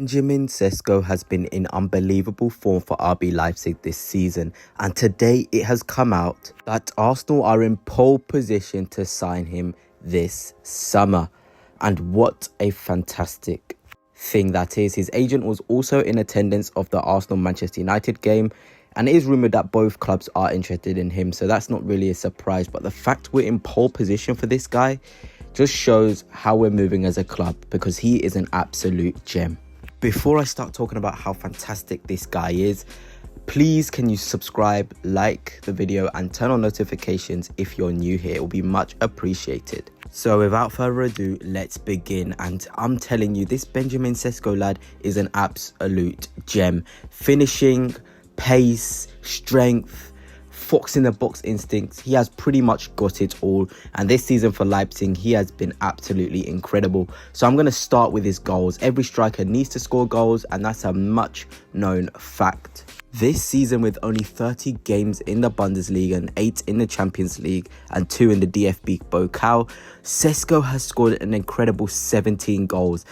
Benjamin Sesko has been in unbelievable form for RB Leipzig this season, and today it has come out that Arsenal are in pole position to sign him this summer. And what a fantastic thing that is. His agent was also in attendance of the Arsenal-Manchester United game, and it is rumoured that both clubs are interested in him, so that's not really a surprise. But the fact we're in pole position for this guy just shows how we're moving as a club, because he is an absolute gem. Before I start talking about how fantastic this guy is, please can you subscribe, like the video and turn on notifications if you're new here. It will be much appreciated. So without further ado, let's begin. And I'm telling you, this Benjamin Sesko lad is an absolute gem. Finishing, pace, strength, fox in the box instincts, he has pretty much got it all. And this season for Leipzig, he has been absolutely incredible. So I'm going to start with his goals. Every striker needs to score goals, and that's a much known fact. This season, with only 30 games in the Bundesliga and 8 in the Champions League and 2 in the DFB Pokal, Sesko has scored an incredible 17 goals,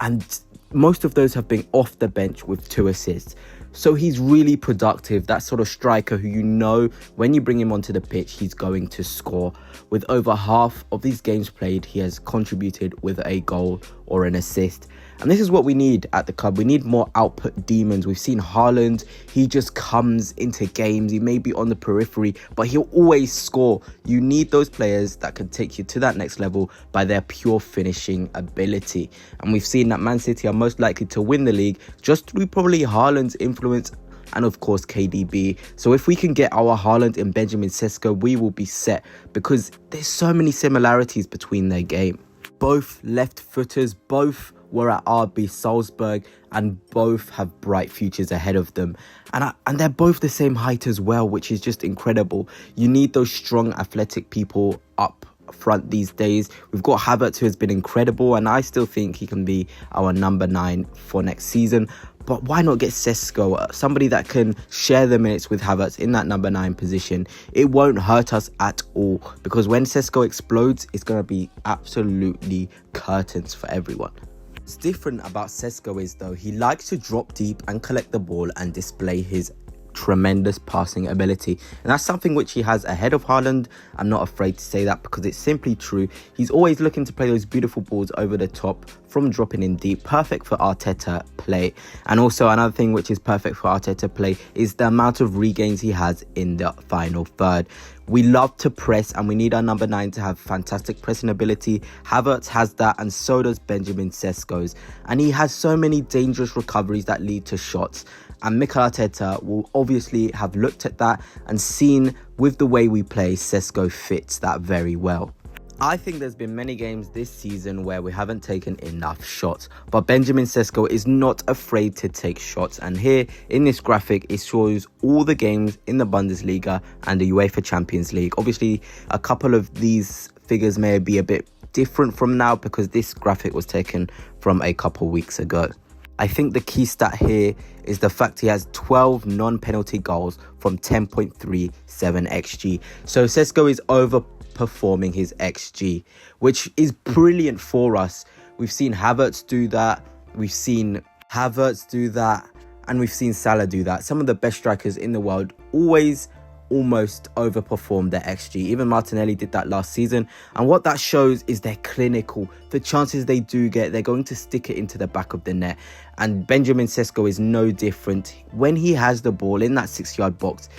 and most of those have been off the bench with 2 assists. So he's really productive, that sort of striker who you know when you bring him onto the pitch, he's going to score. With over half of these games played, he has contributed with a goal or an assist. And this is what we need at the club. We need more output demons. We've seen Haaland, he just comes into games. He may be on the periphery, but he'll always score. You need those players that can take you to that next level by their pure finishing ability. And we've seen that Man City are most likely to win the league just through probably Haaland's influence and of course KDB. So if we can get our Haaland and Benjamin Sesko, we will be set, because there's so many similarities between their game. Both left footers, both were at RB Salzburg, and both have bright futures ahead of them. And they're both the same height as well, which is just incredible. You need those strong athletic people up front these days. We've got Havertz, who has been incredible, and I still think he can be our number 9 for next season. But why not get Sesko, somebody that can share the minutes with Havertz in that number 9 position? It won't hurt us at all, because when Sesko explodes, it's going to be absolutely curtains for everyone. What's different about Sesko is, though, he likes to drop deep and collect the ball and display his tremendous passing ability, and that's something which he has ahead of Haaland. I'm not afraid to say that, because it's simply true. He's always looking to play those beautiful balls over the top from dropping in deep, perfect for Arteta play. And also another thing which is perfect for Arteta play is the amount of regains he has in the final third. We love to press, and we need our number 9 to have fantastic pressing ability. Havertz has that, and so does Benjamin Sesko's, and he has so many dangerous recoveries that lead to shots. And Mikel Arteta will obviously have looked at that and seen with the way we play, Sesko fits that very well. I think there's been many games this season where we haven't taken enough shots, but Benjamin Sesko is not afraid to take shots. And here in this graphic, it shows all the games in the Bundesliga and the UEFA Champions League. Obviously, a couple of these figures may be a bit different from now, because this graphic was taken from a couple weeks ago. I think the key stat here is the fact he has 12 non-penalty goals from 10.37 XG. So Sesko is overperforming his XG, which is brilliant for us. We've seen Havertz do that. We've seen Havertz do that. And we've seen Salah do that. Some of the best strikers in the world always almost overperform their XG. Even Martinelli did that last season, and what that shows is they're clinical. The chances they do get, they're going to stick it into the back of the net, and Benjamin Sesko is no different. When he has the ball in that 6-yard box,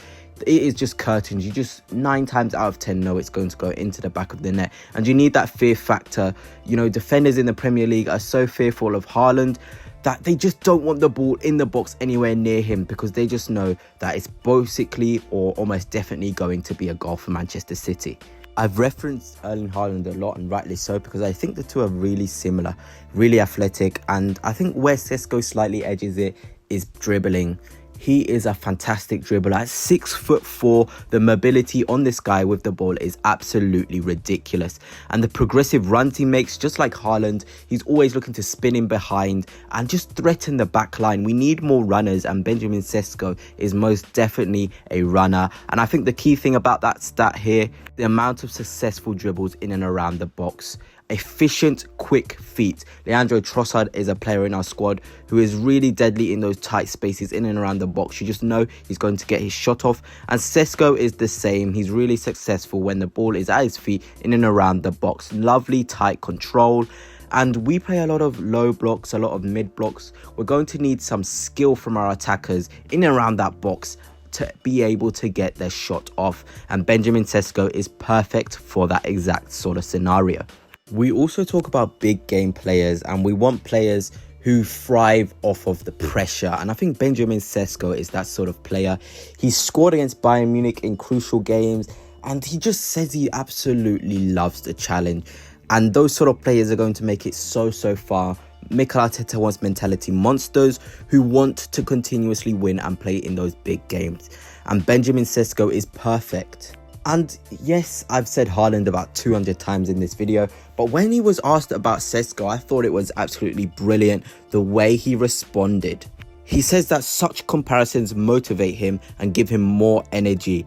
it is just curtains. You just 9 times out of 10 know it's going to go into the back of the net, and you need that fear factor. You know, defenders in the Premier League are so fearful of Haaland that they just don't want the ball in the box anywhere near him, because they just know that it's basically or almost definitely going to be a goal for Manchester City. I've referenced Erling Haaland a lot, and rightly so, because I think the two are really similar, really athletic, and I think where Sesko slightly edges it is dribbling. He is a fantastic dribbler. At 6'4", the mobility on this guy with the ball is absolutely ridiculous. And the progressive runs he makes, just like Haaland, he's always looking to spin in behind and just threaten the back line. We need more runners, and Benjamin Sesko is most definitely a runner. And I think the key thing about that stat here, the amount of successful dribbles in and around the box. efficient, quick feet. Leandro Trossard is a player in our squad who is really deadly in those tight spaces in and around the box. You just know he's going to get his shot off. And Sesko is the same. He's really successful when the ball is at his feet in and around the box. Lovely tight control. And we play a lot of low blocks, a lot of mid blocks. We're going to need some skill from our attackers in and around that box to be able to get their shot off. And Benjamin Sesko is perfect for that exact sort of scenario. We also talk about big game players, and we want players who thrive off of the pressure. And I think Benjamin Sesko is that sort of player. He's scored against Bayern Munich in crucial games, and he just says he absolutely loves the challenge. And those sort of players are going to make it so far. Mikel Arteta wants mentality monsters who want to continuously win and play in those big games. And Benjamin Sesko is perfect. And yes, I've said Haaland about 200 times in this video, but when he was asked about Sesko, I thought it was absolutely brilliant the way he responded. He says that such comparisons motivate him and give him more energy.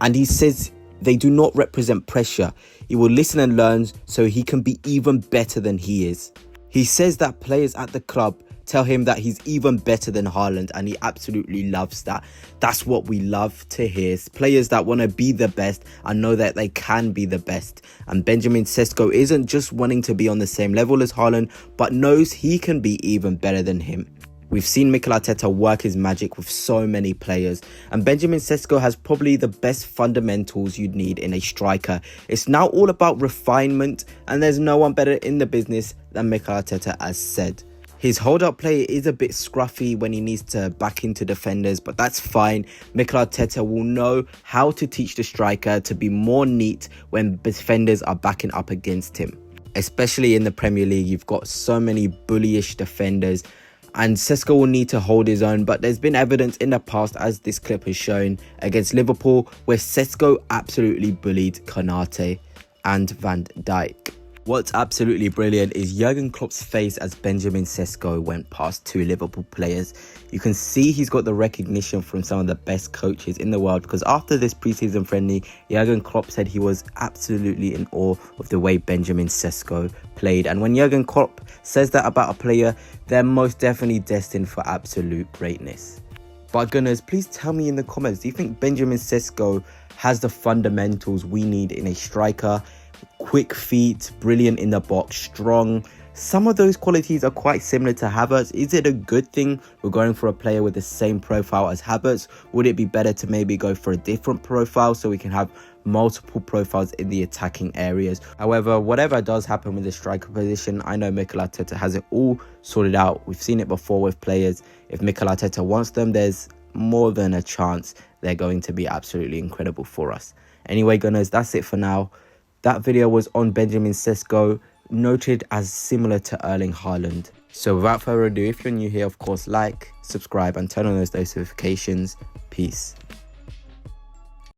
And he says they do not represent pressure. He will listen and learn so he can be even better than he is. He says that players at the club tell him that he's even better than Haaland, and he absolutely loves that. That's what we love to hear. Players that want to be the best and know that they can be the best. And Benjamin Sesko isn't just wanting to be on the same level as Haaland, but knows he can be even better than him. We've seen Mikel Arteta work his magic with so many players, and Benjamin Sesko has probably the best fundamentals you'd need in a striker. It's now all about refinement, and there's no one better in the business than Mikel Arteta has said. His hold-up play is a bit scruffy when he needs to back into defenders, but that's fine. Mikel Arteta will know how to teach the striker to be more neat when defenders are backing up against him. Especially in the Premier League, you've got so many bullyish defenders, and Sesko will need to hold his own. But there's been evidence in the past, as this clip has shown, against Liverpool, where Sesko absolutely bullied Konate and Van Dijk. What's absolutely brilliant is Jurgen Klopp's face as Benjamin Sesko went past two Liverpool players. You can see he's got the recognition from some of the best coaches in the world, because after this preseason friendly, Jurgen Klopp said he was absolutely in awe of the way Benjamin Sesko played. And when Jurgen Klopp says that about a player, they're most definitely destined for absolute greatness. But Gunners, please tell me in the comments, do you think Benjamin Sesko has the fundamentals we need in a striker? Quick feet, brilliant in the box, strong. Some of those qualities are quite similar to Havertz. Is it a good thing we're going for a player with the same profile as Havertz? Would it be better to maybe go for a different profile so we can have multiple profiles in the attacking areas? However, whatever does happen with the striker position, I know Mikel Arteta has it all sorted out. We've seen it before with players. If Mikel Arteta wants them, there's more than a chance they're going to be absolutely incredible for us. Anyway, Gunners, that's it for now. That video was on Benjamin Sesko, noted as similar to Erling Haaland. So without further ado, if you're new here, of course, like, subscribe and turn on those notifications. Peace.